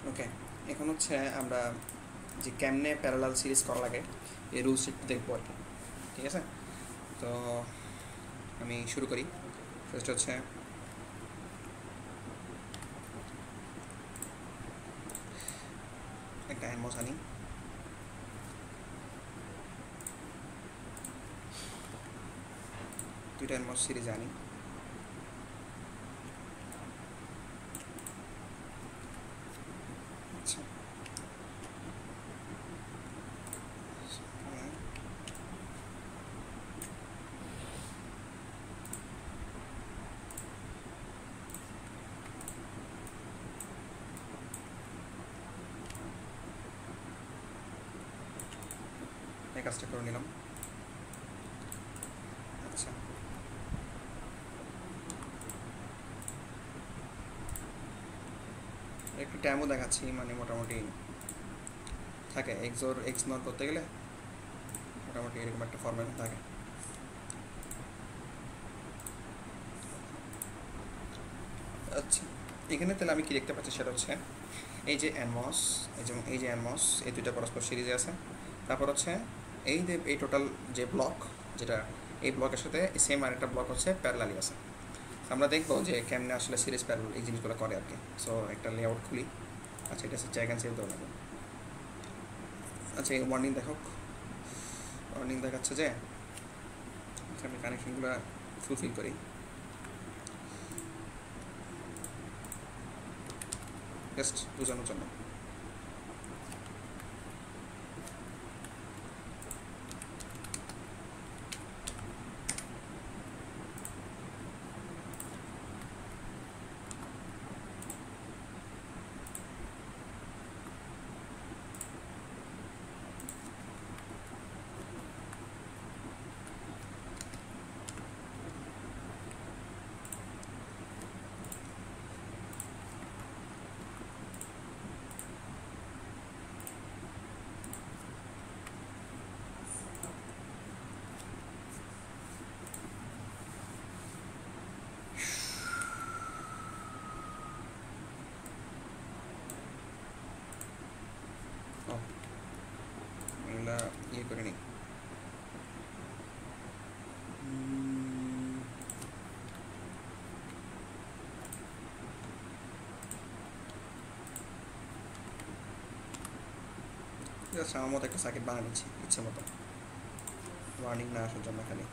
ওকে, এখন হচ্ছে আমরা যে কেমনে প্যারালাল সিরিজ করা লাগে এই রুলস একটু দেখবো আর কি। ঠিক আছে, তো আমি শুরু করি। ফার্স্ট হচ্ছে একটা অ্যানমস আনি, দুইটা অ্যানমস সিরিজে আনি। আচ্ছা, এই কাজটা করে নিলাম। আচ্ছা, একটু ট্যামও দেখাচ্ছি, মানে মোটামুটি থাকে এক্সোর এক্স নট করতে গেলে মোটামুটি এরকম একটা ফরম্যাট থাকে। আচ্ছা, এখানে তাহলে আমি কি দেখতে পাচ্ছি সেটা হচ্ছে এই যে অ্যানমস এবং এই যে অ্যানমস, এই দুইটা পরস্পর সিরিজে আছে। তারপর হচ্ছে এই যে এই টোটাল যে ব্লক, যেটা এই ব্লকের সাথে সেম আরেকটা ব্লক হচ্ছে প্যারালালি আছে। আমরা দেখবো যে কেমনে আসলে সিরিজ প্যারালাল এই জিনিসগুলো করে আর কি। সো একটা লেআউট খুলি। আচ্ছা, এটা হচ্ছে জায়গা সেভ দেওয়া লাগবে। আচ্ছা, এই ওয়ার্নিং দেখক, ওয়ার্নিং দেখাচ্ছে যে আমি কানেকশনগুলো ফুলফিল করি। জাস্ট বোঝানোর জন্য। ও, এগুলা ইয়ে করে নিই। জাস্ট আমার মতো একটা সার্কিট বানিয়ে নিচ্ছি ইচ্ছে মতো, ওয়ার্নিং না আসার জন্য খালি।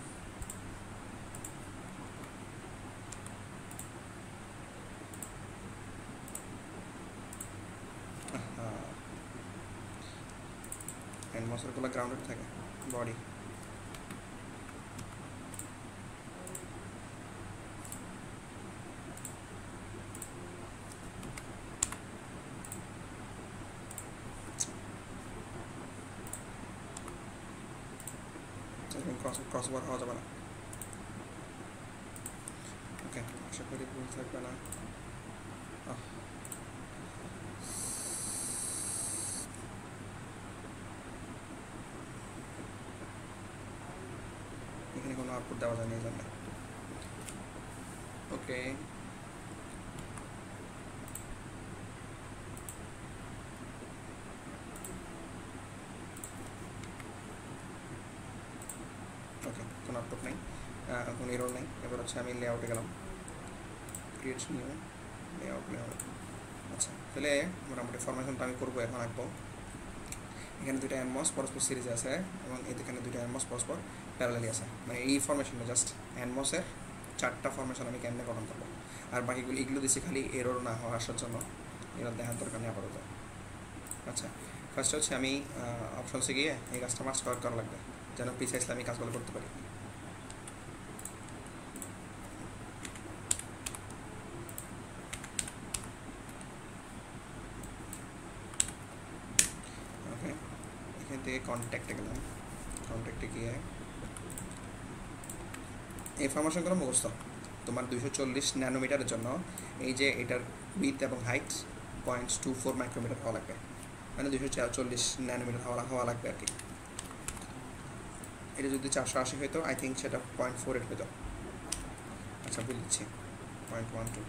অ্যানমসেরগুলো গ্রাউন্ডেড থাকে বডি। ক্রস ওভার হওয়া যাবে না। ওকে, আশা করি ভুল থাকবে না। এখানে কোনো আউটপুট দেওয়া যায় না এই জন্য। ওকে, ওকে, কোনো আউটপুট নেই, কোনো এরর নেই। এবার হচ্ছে আমি লেআউটে গেলাম, ক্রিয়েট নিউ লেআউট। আচ্ছা, তাহলে মোটামুটি ফরমেশনটা আমি করবো, এখন আঁকবো। এখানে দুইটা অ্যানমস পরস্পর সিরিজে আছে এবং এখানে দুইটা অ্যানমস পরস্পর প্যারালালি আছে। মানে এই ফরমেশনটা জাস্ট অ্যানমসের 4টা ফরমেশন আমি কেমনে গঠন করবো। আর বাকিগুলো এগুলো দিচ্ছি খালি এরর না হওয়া আসার জন্য, এরর দেখার দরকার নেই আপাতত। আচ্ছা, ফার্স্ট হচ্ছে আমি অপশনসে গিয়ে এই কাজটা মাস্ট করা লাগবে যেন প্রিসাইসলি আমি কাজগুলো করতে পারি। ওকে, এখান থেকে কন্ট্যাক্টে গেলাম, কন্ট্যাক্টে গিয়ে এই ফরমেশনগুলো মুখস্থ। তোমার 240 ন্যানোমিটারের জন্য এই যে এটার উইথ এবং হাইট 0.24 মাইক্রোমিটার হওয়া লাগবে, মানে 240 ন্যানোমিটার হওয়া লাগবে আর কি। এটা যদি 480 হইতো আই থিঙ্ক সেটা 0.48 হইতো। আচ্ছা, ভুল দিচ্ছি, 0.12।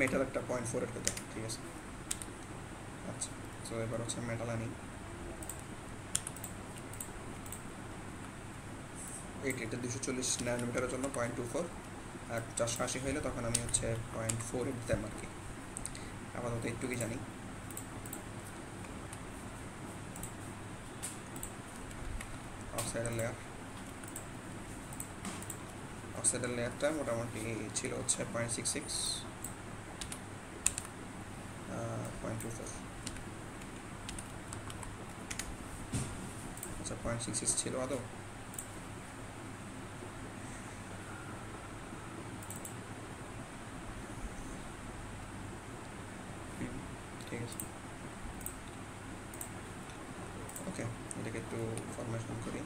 মেটাল একটা 0.4 এর কথা, ঠিক আছে। আচ্ছা, তো এবার হচ্ছে মেটাল আনি, এটা 240 ন্যানোমিটারের জন্য 0.24, আর 480 হইলে তখন আমি হচ্ছে 0.4 দিতাম আর কি। আপাতত একটুকুই জানি। অক্সাইডের লেয়ারটা মোটামুটি ছিল হচ্ছে 0.66, 0.24, আচ্ছা 0.66 ছিল আদৌ। ঠিক আছে, ওকে, এটাকে একটু ফরমেশন করি।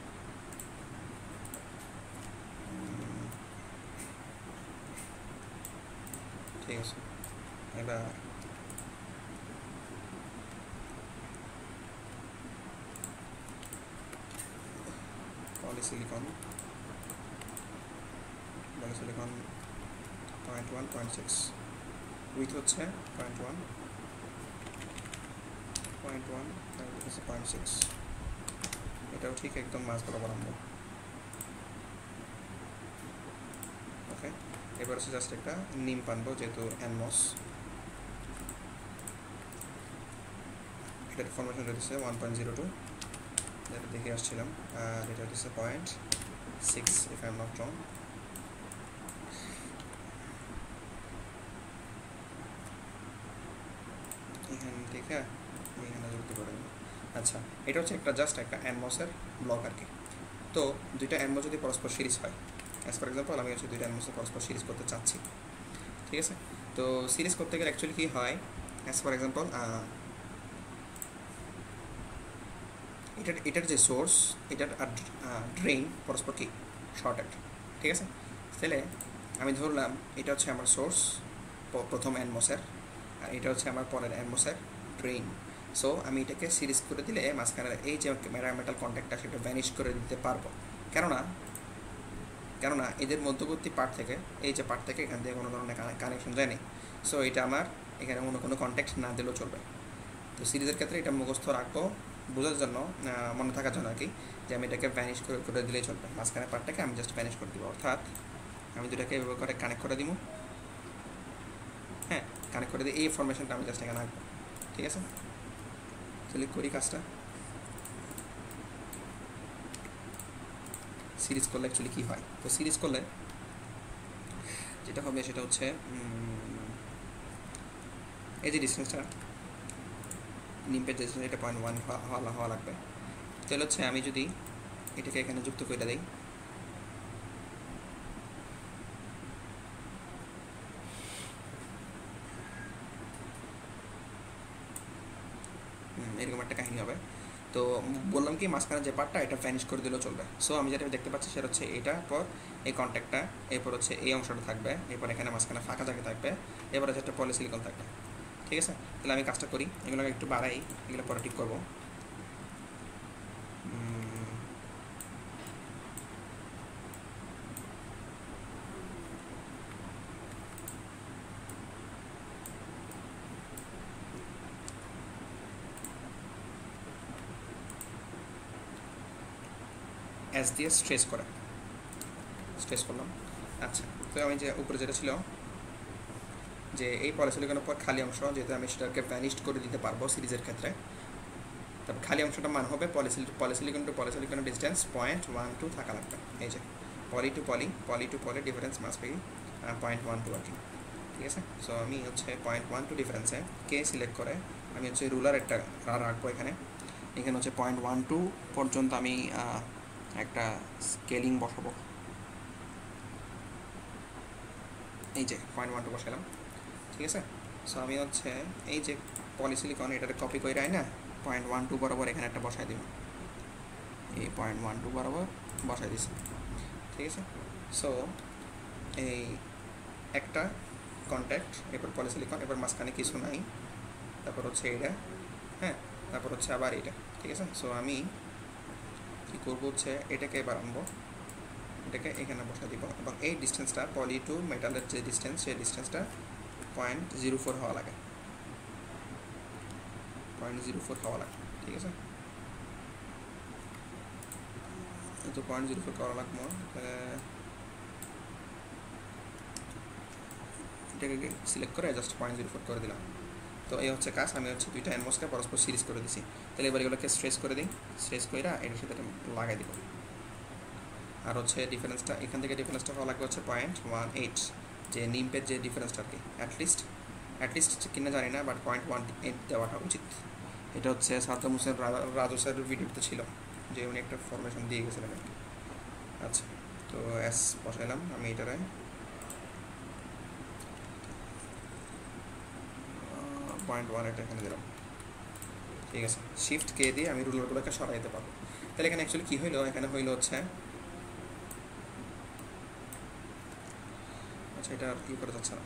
ঠিক আছে, এবার পলিসিলিকন 0.1, 0.6, উইথ হচ্ছে 0.1, 0.6, এটাও ঠিক একদম মাছ বরাবর আনবো। ওকে, এবার হচ্ছে জাস্ট একটা নিম পানবো, যেহেতু অ্যানমস, এটার ফরমেশন রয়েছে 1.02, যেটা দেখে আসছিলাম, আর এটা হচ্ছে 0.6 if I am not wrong. এখান থেকে এখানে যুক্ত করে দেবো। আচ্ছা, এটা হচ্ছে একটা জাস্ট একটা অ্যানমসের ব্লক আর কি। তো দুইটা অ্যানমস যদি পরস্পর সিরিজ হয়, অ্যাজ ফর এক্সাম্পল আমি হচ্ছে দুইটা অ্যানমসের পরস্পর সিরিজ করতে চাচ্ছি, ঠিক আছে। তো সিরিজ করতে গেলে অ্যাকচুয়ালি কী হয়, অ্যাজ ফর এক্সাম্পল এটার যে সোর্স, এটার আর ড্রেইন পরস্পর কি শর্টেড, ঠিক আছে। তাহলে আমি ধরলাম এটা হচ্ছে আমার সোর্স প্রথম অ্যানমসের, আর এটা হচ্ছে আমার পরের অ্যানমসের ড্রেইন। সো আমি এটাকে সিরিজ করে দিলে মাঝখানে এই যে মেটাল কন্ট্যাক্টটা সেটা ভ্যানিশ করে দিতে পারবো, কেননা এদের মধ্যবর্তী পার্ট থেকে, এই যে পার্ট থেকে এখান থেকে কোনো ধরনের কানেকশন যায়নি। সো এটা আমার এখানে কোনো কন্ট্যাক্ট না দিলেও চলবে। তো সিরিজের ক্ষেত্রে এটা মুখস্থ রাখবো বোঝার জন্য, মনে থাকার জন্য আর কি, যে আমি এটাকে ভ্যানিশ করে দিলেই চলবে। মাঝখানে পার্টটাকে আমি জাস্ট ভ্যানিশ করে দিব, অর্থাৎ আমি দুটাকে এভাবে করে কানেক্ট করে দিব। হ্যাঁ, কানেক্ট করে দিয়ে এই ফরমেশনটা আমি জাস্ট এখানে আঁকবো, ঠিক আছে। তাহলে করি কাজটা। সিরিজ করলে অ্যাকচুয়ালি কী হয়, তো সিরিজ করলে যেটা হবে সেটা হচ্ছে এই যে ডিস্টেন্সটা নিম্পের যে এটা 0.1 হওয়া লাগবে। তাহলে হচ্ছে আমি যদি এটাকে এখানে যুক্ত করে দিই, এরকম একটা কাহিনী হবে। তো বললাম কি মাঝখানে যে পার্টটা এটা ভ্যানিশ করে দিলেও চলবে। সো আমি যেটা দেখতে পাচ্ছি সেটা হচ্ছে এটা, পর এই কন্ট্যাক্টটা, এরপর হচ্ছে এই অংশটা থাকবে, এরপর এখানে মাঝখানে ফাঁকা জায়গা থাকবে, এবার হচ্ছে একটা পলিসিলিকন থাকবে, ঠিক আছে। তাহলে আমি কাজটা করি, এগুলোকে একটু বাড়াই, এগুলো পরে ঠিক করবো। অ্যাজ দিয়ে স্ট্রেস করলাম। আচ্ছা, তো আমি যে উপরে যেটা ছিল যে এই পলিসিলিকনের পর খালি অংশ, যেহেতু আমি সেটাকে ভ্যানিশড করে দিতে পারবো সিরিজের ক্ষেত্রে, তবে খালি অংশটা মান হবে পলিসিলিকন টু পলিসিলিকনের ডিস্টেন্স 0.12 থাকা লাগবে। এই যে poly to poly difference must be 0.12 আর কি, ঠিক আছে। সো আমি হচ্ছে 0.12 ডিফারেন্সে কে সিলেক্ট করে আমি হচ্ছে রুলার একটা রাখবো এখানে হচ্ছে 0.12 পর্যন্ত আমি একটা স্কেলিং বসাবো। এই যে 0.12 বসালাম, ঠিক আছে। সো আমি হচ্ছে এই যে পলিসিলিকন এটাকে কপি করে আই না 0.12 বরাবর এখানে একটা বসাই দিব, এই 0.12 বরাবর বসাই দিছি, ঠিক আছে। সো এই একটা কন্ট্যাক্ট, এরপর পলিসিলিকন, এরপর মাঝখানে কিছু নাই, তারপর হচ্ছে এটা, হ্যাঁ, তারপর হচ্ছে আবার এটা, ঠিক আছে। সো আমি কী করবো হচ্ছে এটাকে এবার আনবো, এটাকে এখানে বসা দিব, এবং এই ডিস্টেন্সটা পলি টু মেটালের যে ডিস্টেন্স, সেই ডিস্টেন্সটা 0.04 হওয়া লাগে, 0.04 হওয়া লাগে, ঠিক আছে। তো 0.04 করা লাগবো, এটাকে সিলেক্ট করে জাস্ট 0.04 করে দিলাম। তো এই হচ্ছে কাজ। আমি হচ্ছে দুইটা এনমসকে পরস্পর সিরিজ করে দিছি। তাহলে এবার এগুলোকে স্ট্রেস করে দিই, স্ট্রেস করে এটার সাথে লাগাই দিব। আর হচ্ছে ডিফারেন্সটা এখান থেকে ডিফারেন্সটা হওয়া লাগবে হচ্ছে 0.18, যে নিম্পের যে ডিফারেন্সটা আর কি, অ্যাটলিস্ট কিনা জানি না, বাট 0.18 দেওয়াটা উচিত। এটা হচ্ছে সাদ্দাম হোসেন রাজু স্যারের ভিডিওতে ছিল, যে উনি একটা ফরমেশন দিয়ে গেছিলেন আর কি। আচ্ছা, তো এস বসাইলাম আমি এটারে 0.1 এটা এখানে দিলাম, ঠিক আছে। শিফট কে দিয়ে আমি রুলারগুলোকে সরাই দিতে পারবো। তাহলে এখানে অ্যাকচুয়ালি কী হইলো, এখানে হইলো হচ্ছে, আচ্ছা এটা আর কি করা যাচ্ছে না,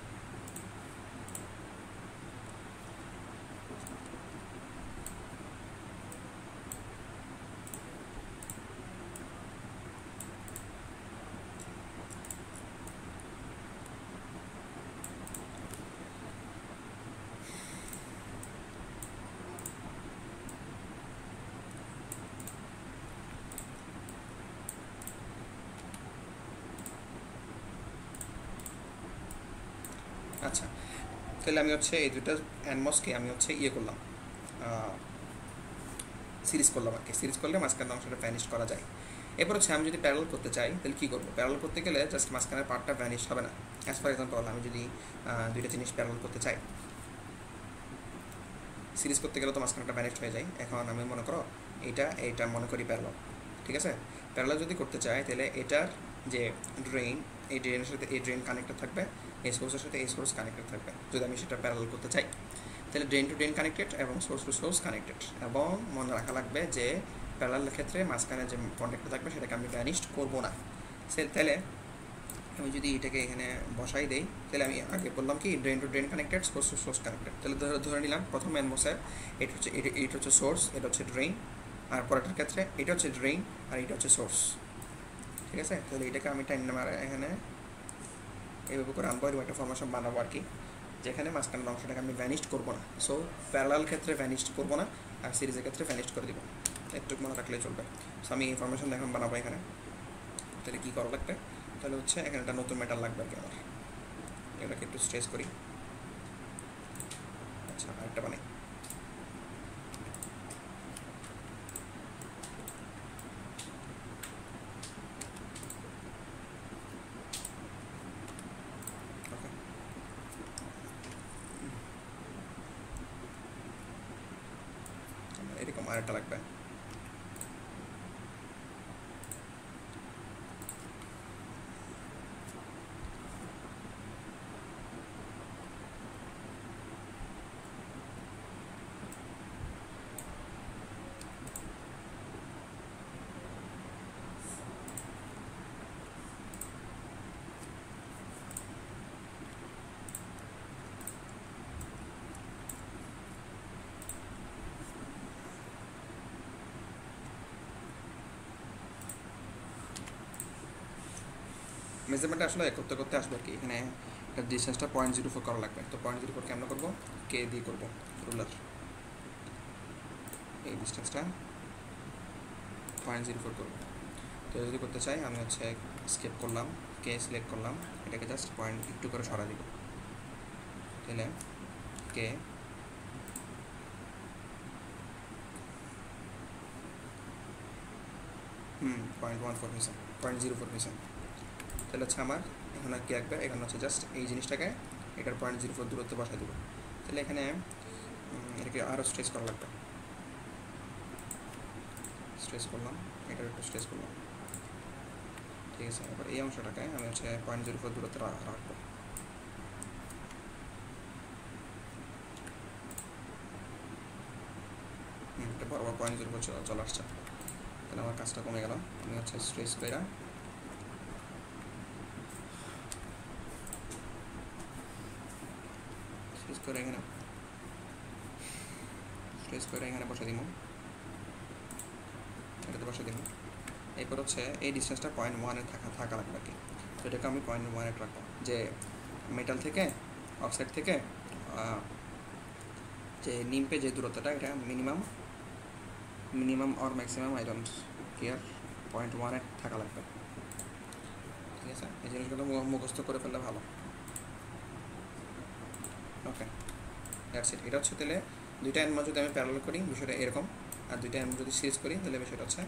আচ্ছা। তাহলে আমি হচ্ছে এই দুটো অ্যানমসকে আমি হচ্ছে ইয়ে করলাম, সিরিজ করলাম আর কি। সিরিজ করলে মাঝখানের অংশটা ভ্যানিশ করা যায়। এরপর হচ্ছে আমি যদি প্যারাল করতে চাই তাহলে কী করবো? প্যারাল করতে গেলে জাস্ট মাঝখানের পার্টটা ভ্যানিশ হবে না। অ্যাজ ফর এক্সাম্পল আমি যদি দুইটা জিনিস প্যারাল করতে চাই, সিরিজ করতে গেলে তো মাঝখানটা ভ্যানিশ হয়ে যায়। এখন আমি মনে করো এইটা মনে করি প্যারাল, ঠিক আছে। প্যারাল যদি করতে চাই তাহলে এটার যে ড্রেন, এই ড্রেনের সাথে এই ড্রেন কানেক্টেড থাকবে, এই সোর্সের সাথে এই সোর্স কানেক্টেড থাকবে যদি আমি সেটা প্যারাল করতে চাই। তাহলে ড্রেন টু ড্রেন কানেক্টেড এবং সোর্স টু সোর্স কানেক্টেড। এবং মনে রাখা লাগবে যে প্যারালাল ক্ষেত্রে মাঝখানে যে কন্ট্যাক্টটা থাকবে সেটাকে আমি ভ্যানিশড করবো না। তাহলে আমি যদি এটাকে এখানে বসাই দেই, তাহলে আমি আগে বললাম কি drain two drain connected, source to source connected. তাহলে ধরে নিলাম প্রথম এনমোসের এটা হচ্ছে সোর্স, এটা হচ্ছে ড্রেন, আর পরেরটার ক্ষেত্রে এটা হচ্ছে ড্রেন আর এটা হচ্ছে সোর্স, ঠিক আছে। তাহলে এটাকে আমি টাইম নাম্বার এখানে এইভাবে করে আনবো, এরকম একটা ফরমেশন বানাবো আর কি, যেখানে মাঝখানের অংশটাকে আমি ভ্যানিশড করবো না। সো প্যারালাল ক্ষেত্রে ভ্যানিশড করবো না, আর সিরিজের ক্ষেত্রে ভ্যানিশড করে দিব। একটু মনে রাখলেই চলবে। সো আমি ইনফরমেশন এখন বানাবো এখানে। তাহলে কী করা লাগবে? তাহলে হচ্ছে এখানে একটা নতুন মেটাল লাগবে আর কি আমার। এটাকে একটু স্ট্রেস করি। আচ্ছা, আরেকটা বানাই। এরকম আরেকটা লাগবে। মেজারমেন্টটা আসলে করতে করতে আসবে আর কি। এখানে একটা ডিস্টেন্সটা 0.04 করা লাগবে। তো 0.04 কেমন করবো? কে দিয়ে করবো, রুলার। এই ডিস্টেন্সটা 0.04 করবো। তো যদি করতে চাই আমি হচ্ছে স্কেপ করলাম, কে সিলেক্ট করলাম, এটাকে জাস্ট পয়েন্ট একটু করে সরা দিব। তাহলে কে 0.14 হয়েছে, 0.04 হয়েছে। তাহলে হচ্ছে আমার এখানে কী রাখবে, এখানে হচ্ছে জাস্ট এই জিনিসটাকে এটার 0.04 দূরত্বে বসাই দেবো। তাহলে এখানে এটাকে আরও স্ট্রেস করা লাগবে। স্ট্রেস করলাম, এটার একটু স্ট্রেস করলাম, ঠিক আছে। এবার এই অংশটাকে আমি হচ্ছে 0.04 দূরত্বে রাখবো। এটা বরাবর 0.04 চলে আসছে। তাহলে আমার কাজটা কমে গেল। আমি হচ্ছে স্ট্রেস করে এখানে বসে দিব, এটাতে বসে দিব। এরপর হচ্ছে এই ডিস্টেন্সটা 0.1 থাকা লাগবে আর কি। তো এটাকে আমি 0.1 রাখবো, যে মেটাল থেকে অফসাইড থেকে যে নিম্পে যে দূরত্বটা এটা minimum or maximum I don't care 0.1 থাকা লাগবে। ঠিক আছে, এই জিনিসগুলো মুখস্থ করে ফেললে ভালো। ওকে, দ্যাটস ইট। এটা হচ্ছে তাহলে দুইটা এনমো যদি আমি প্যারালাল করি বিষয়টা এরকম, আর দুইটা এনমো যদি সিরিজ করি তাহলে বিষয়টা হচ্ছে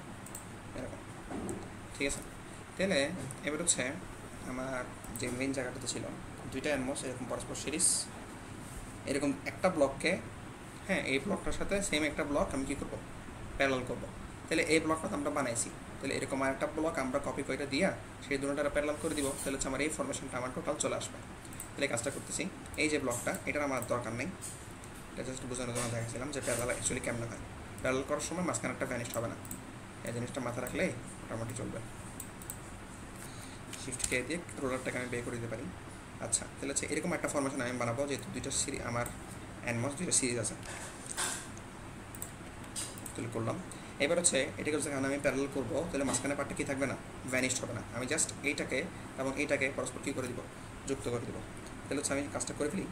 এরকম। ঠিক আছে, তাহলে এবার হচ্ছে আমার যে মেইন জায়গাটাতে ছিল দুইটা এনমোস এরকম পরস্পর সিরিজ, এরকম একটা ব্লককে, হ্যাঁ এই ব্লকটার সাথে সেম একটা ব্লক আমি কী করবো, প্যারালাল করবো। তাহলে এই ব্লকটা আমরা বানাইছি, তাহলে এরকম আরেকটা ব্লক আমরা কপি করে দিয়া সেই দুটোটা প্যারালাল করে দিব, তাহলে হচ্ছে আমার এই ফরমেশনটা আমার টোটাল চলে আসবে। তাহলে কাজটা করতেছি, এই যে ব্লকটা এটার আমার দরকার নেই, এটা জাস্ট বোঝানোর জন্য দেখাচ্ছিলাম যে প্যারালাল অ্যাকচুয়ালি কেমন হয়। প্যারালাল করার সময় মাঝখানে একটা ভ্যানিশ হবে না, এই জিনিসটা মাথা রাখলে মোটামুটি চলবে। শিফট কে দিয়ে রোলারটাকে আমি বের করে দিতে পারি। আচ্ছা, তাহলে হচ্ছে এরকম একটা ফরমেশন আমি বানাবো যেহেতু দুইটা আমার এনমস দুইটা সিরিজ আছে। তাহলে করলাম, এবার হচ্ছে এটাকে যখন আমি প্যারালাল করবো তাহলে মাঝখানে পার্টটা কী থাকবে না, ভ্যানিশড হবে না। আমি জাস্ট এইটাকে এবং এইটাকে পরস্পর কী করে দিব, যুক্ত করে দিব। তাহলে হচ্ছে আমি কাজটা করে ফেলি।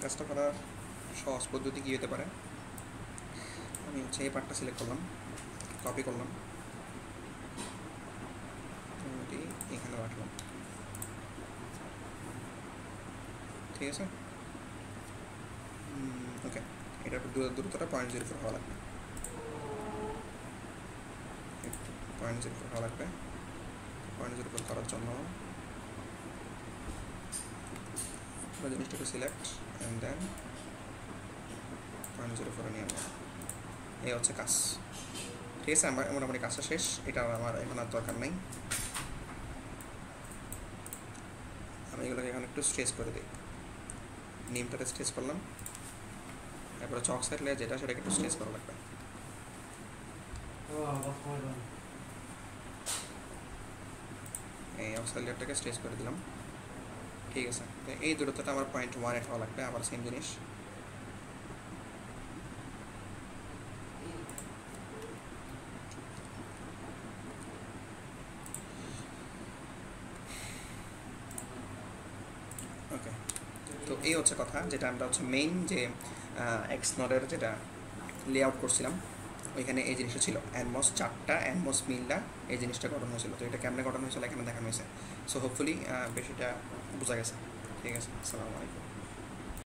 কাজটা করার সহজ পদ্ধতি কী হতে পারে, আমি হচ্ছে এই পার্টটা সিলেক্ট করলাম, কপি করলাম, এটি এখানে রাখলাম। ঠিক আছে, ওকে, এটার দূরত্বটা 0.04 হওয়া লাগবে, 0.04 হওয়া লাগবে। 0.04 করার জন্য জিনিসটাকে সিলেক্ট অ্যান্ড দেন 0.04 নিয়ে আনবো। এই হচ্ছে কাজ। ঠিক আছে, আমার মোটামুটি কাজটা শেষ, এটা আমার এখন আর দরকার নেই। আমি এগুলোকে এখন একটু স্ট্রেচ করে দিই, নিমটাতে স্ট্রেচ করলাম, তারপরে চক সাইড লেয়ার যেটা সেটাকে একটু স্ট্রেচ করা লাগবে। এই অক্সাইড লেয়ারটাকে স্ট্রেচ করে দিলাম। ঠিক আছে, তো এই দূরত্বটা আমার 0.1 হওয়া লাগবে, আবার সেম জিনিস। ওকে, তো এই হচ্ছে কথা, যেটা আমরা হচ্ছে মেইন যে এক্স নডের যেটা লেআউট করছিলাম ওইখানে এই জিনিসটা ছিল, অ্যানমস 4টা অ্যানমস মিলটা এই জিনিসটা গঠন হয়েছিল। তো এটা কেমনে গঠন হয়েছিল এখানে দেখানো হয়েছে। সো হোপফুলি বেশিটা বোঝা গেছে। ঠিক আছে, আসসালামু আলাইকুম।